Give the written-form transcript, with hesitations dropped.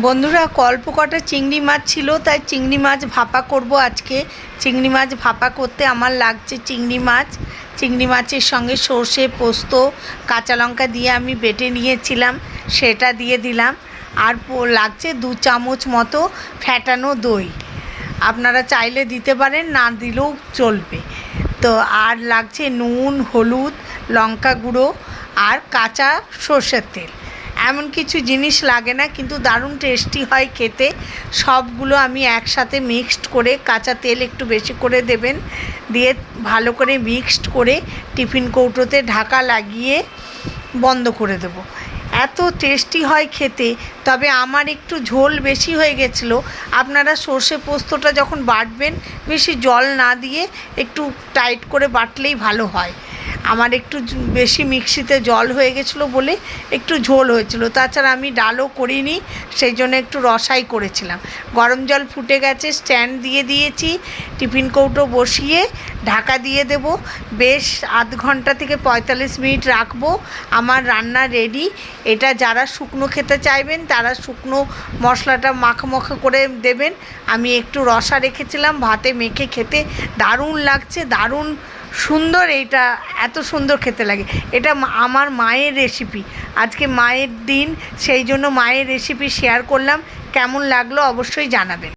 বন্ধুরা অল্প কটা চিংড়ি মাছ ছিল, তাই চিংড়ি মাছ ভাপা করব আজকে। চিংড়ি মাছ ভাপা করতে আমার লাগছে চিংড়ি মাছের সঙ্গে সর্ষে, পোস্ত, কাঁচা লঙ্কা দিয়ে আমি বেটে নিয়েছিলাম, সেটা দিয়ে দিলাম। আর লাগছে 2 চামচ মতো ফ্যাটানো দই। আপনারা চাইলে দিতে পারেন, না দিলেও চলবে। তো আর লাগছে নুন, হলুদ, লঙ্কা গুঁড়ো আর কাঁচা সর্ষের তেল। এমন কিছু জিনিস লাগে না, কিন্তু দারুণ টেস্টি হয় খেতে। সবগুলো আমি একসাথে মিক্সড করে, কাঁচা তেল একটু বেশি করে দেবেন, দিয়ে ভালো করে মিক্সড করে টিফিন কৌটোতে ঢাকা লাগিয়ে বন্ধ করে দেবো। এত টেস্টি হয় খেতে। তবে আমার একটু ঝোল বেশি হয়ে গেছিলো। আপনারা সর্ষে পোস্তটা যখন বাটবেন বেশি জল না দিয়ে একটু টাইট করে বাটলেই ভালো হয়। আমার একটু বেশি মিক্সিতে জল হয়ে গেছিলো বলে একটু ঝোল হয়েছিল। তাছাড়া আমি ডালও করিনি, সেই জন্য একটু রসাই করেছিলাম। গরম জল ফুটে গেছে, স্ট্যান্ড দিয়ে দিয়েছি, টিফিন কৌটো বসিয়ে ঢাকা দিয়ে দেব। বেশ আধ ঘন্টা থেকে 45 মিনিট রাখবো। আমার রান্না রেডি। এটা যারা শুকনো খেতে চাইবেন তারা শুকনো মশলাটা মাখা করে দেবেন। আমি একটু রসা রেখেছিলাম, ভাতে মেখে খেতে দারুণ লাগছে, দারুণ সুন্দর। এইটা এত সুন্দর খেতে লাগে। এটা আমার মায়ের রেসিপি। আজকে মায়ের দিন, সেই জন্য মায়ের রেসিপি শেয়ার করলাম। কেমন লাগলো অবশ্যই জানাবেন।